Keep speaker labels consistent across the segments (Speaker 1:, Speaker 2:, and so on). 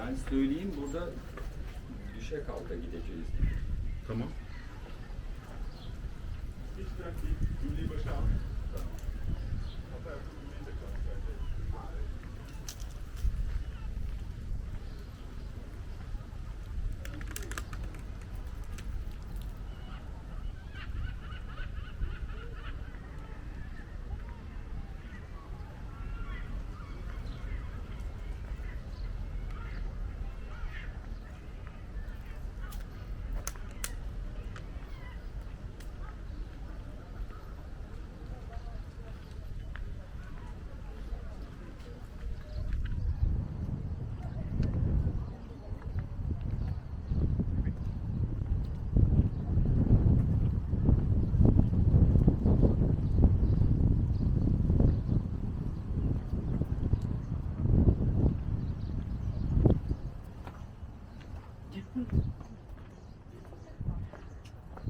Speaker 1: Yani söyleyeyim, burada düşe kalka gideceğiz.
Speaker 2: Tamam.
Speaker 3: Hiç dert değil. Cümleyi başa al. Hata yaptım, cümleyi de kalk bence.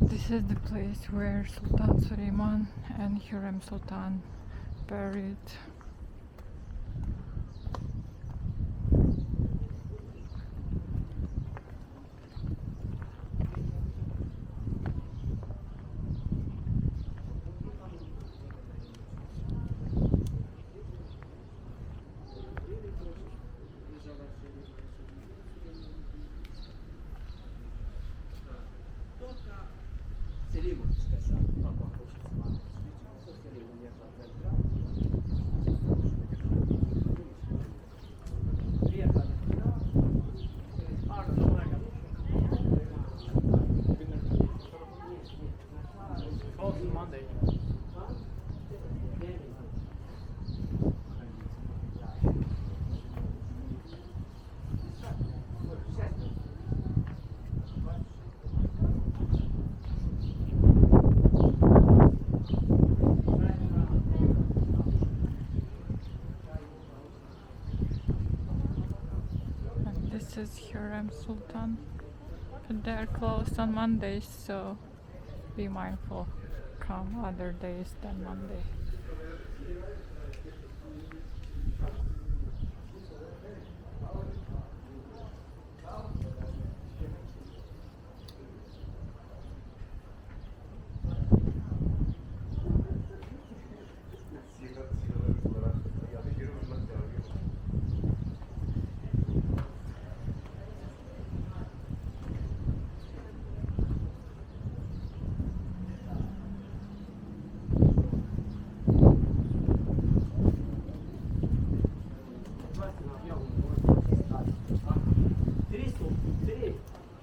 Speaker 4: This is the place where Sultan Süleyman and Hürrem Sultan buried. And this is Hürrem Sultan. They're closed on Mondays, so be mindful. Come other days than Monday.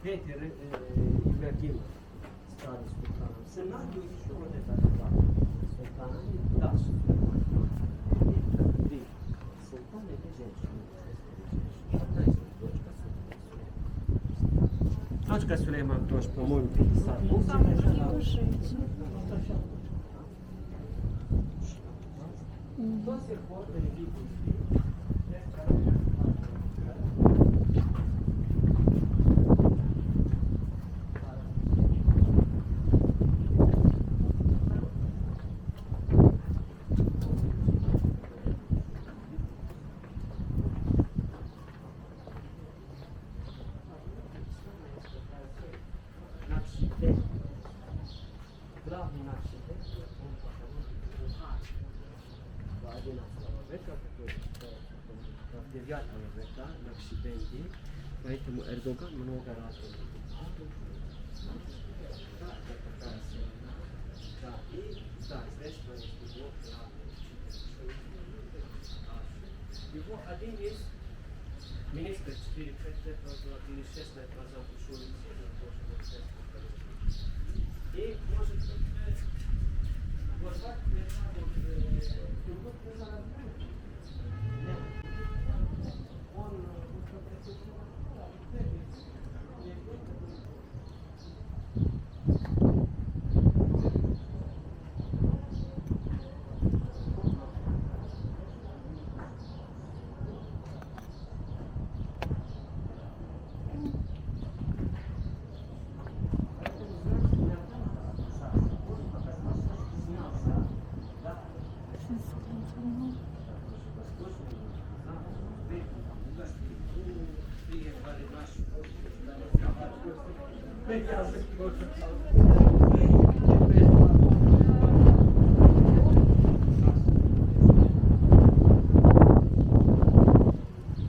Speaker 5: Peter Ibrahim stvari sultanom. Se nađu i što ne tako sultanom da su sultan je ženstveno. Točka Süleyman Toş по-моему 50.
Speaker 6: Там такі вишиті.
Speaker 5: До сих пор религии. В 9 века Накшибенди, поэтому Эрдоган много раз его один есть министр 4-5 лет назад или 6 лет назад ушел из Сирии, и может вот так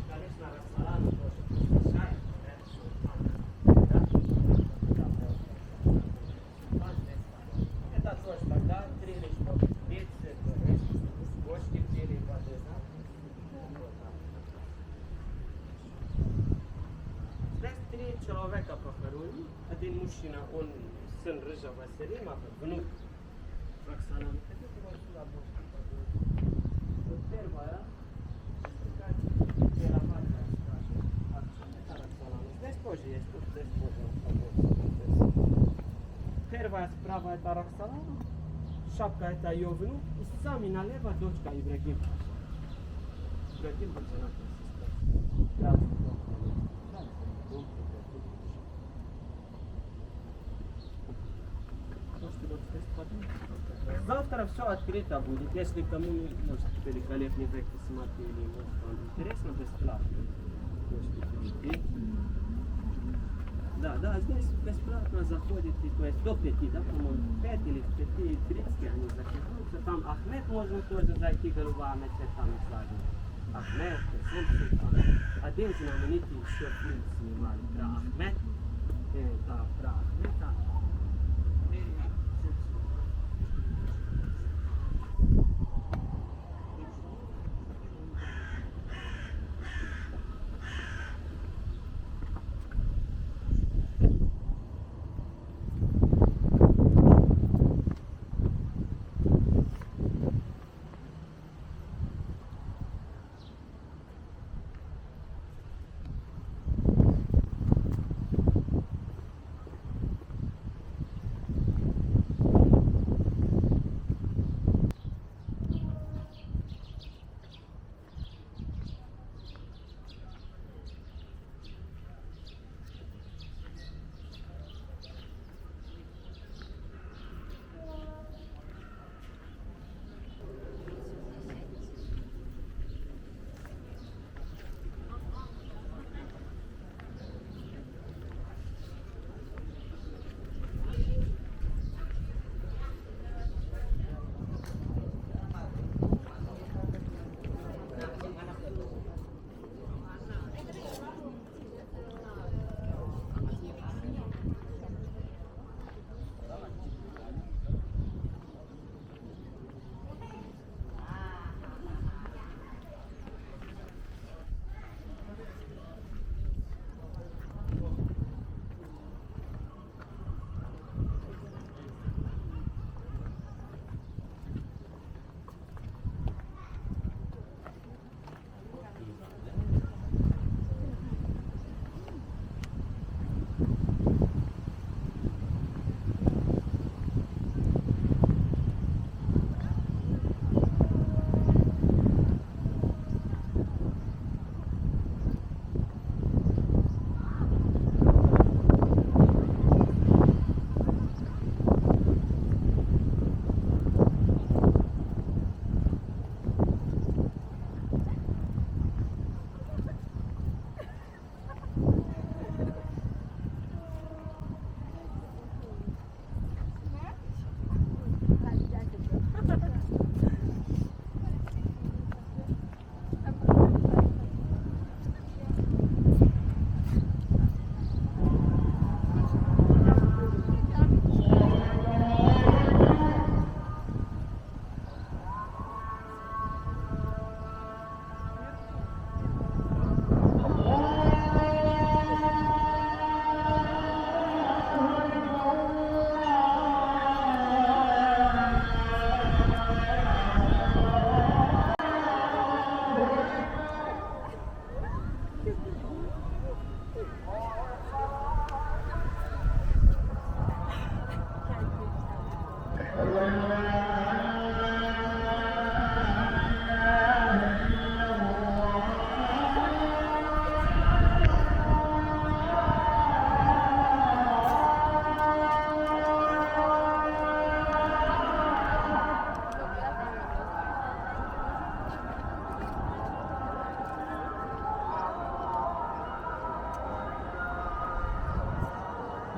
Speaker 5: Конечно, Роксолана тоже приезжает, это Султан. Да? Это тоже тогда открыли, что пицца, гости пили воды, да? Здесь 3 человека похоронили. Один мужчина, он сын Рыжего Селима, внук Роксоланы. Хотите вот сюда можете подойти? Вот первая, первая скажем, это Роксолана. Здесь тоже есть, тут здесь можно подойти. Первая справа это Роксолана, шапка это ее внук, и сами налево дочка Ибрагим. Ибрагим Баджанатная сестра. Завтра все открыто будет. Если кому может великолепный век посмотрели, может вам интересно, бесплатно. Можете прийти. Да, здесь бесплатно заходите, то есть до 5, да, по-моему, 5 или 5:30 они закрываются. Там Ахмед можно тоже зайти, голова мечеть там сзади. Ахмед, Султан. Один знаменитый еще фильм снимали про Ахмед. Да, про Ахмеда.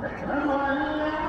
Speaker 3: أشهد أن لا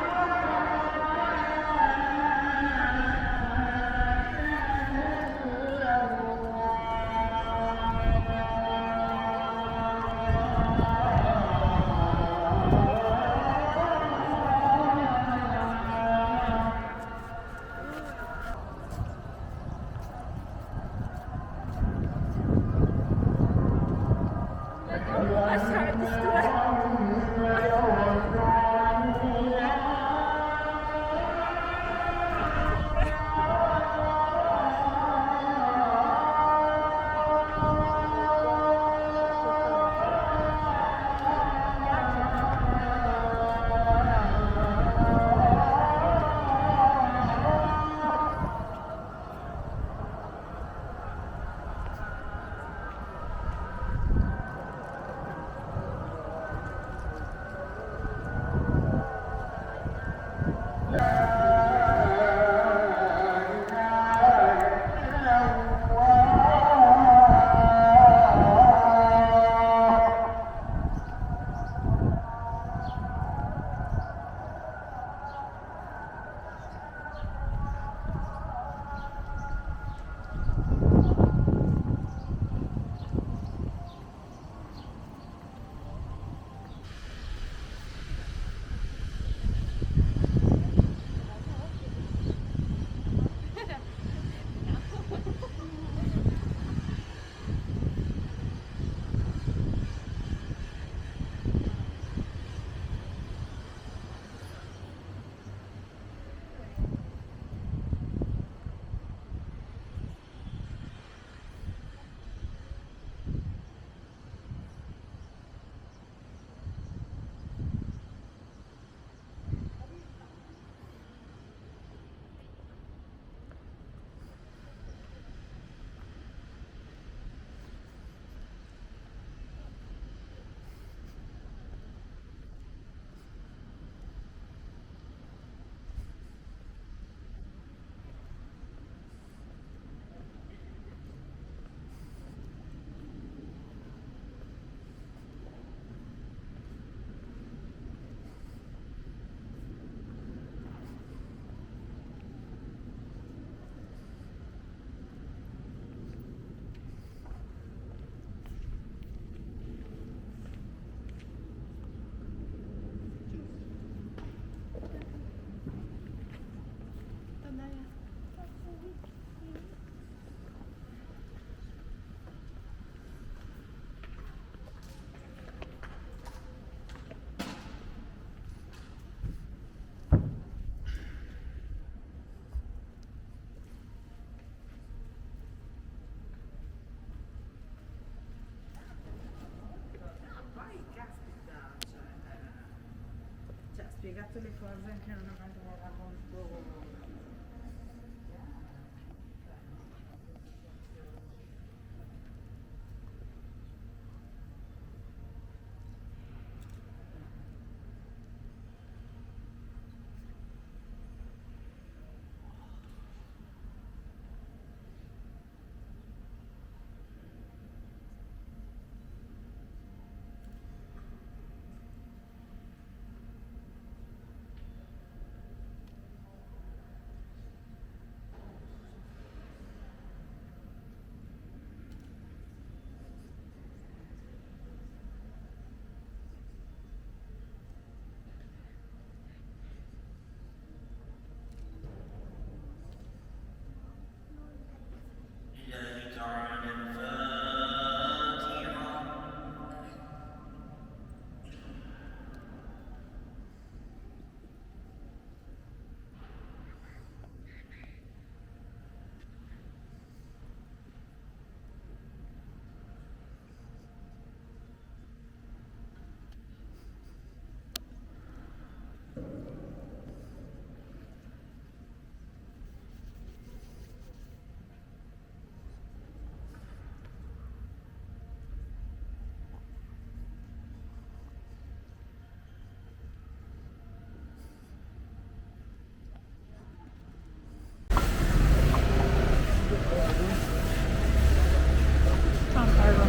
Speaker 2: spiegato le cose anche in una maniera molto...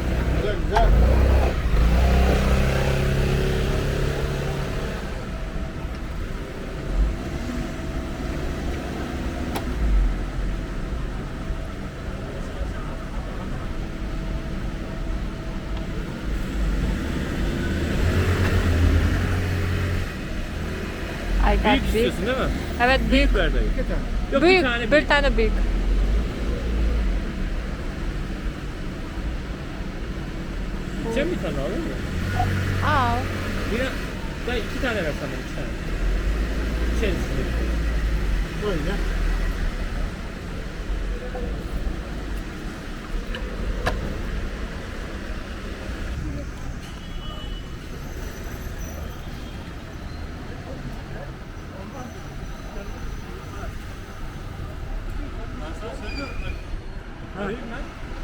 Speaker 3: Güzel güzel.
Speaker 4: I got
Speaker 6: Büyük
Speaker 4: big.
Speaker 6: istiyorsun değil mi?
Speaker 4: Evet büyük.
Speaker 6: Ver dayı. Yok
Speaker 4: Büyük.
Speaker 6: bir tane
Speaker 4: Bir tane büyük.
Speaker 6: Sen bir tane alır mı?
Speaker 4: Al.
Speaker 6: Bir dayı 2 tane ver sana 2 tane. İçerisinde.
Speaker 3: Böyle.
Speaker 6: Alayım ben.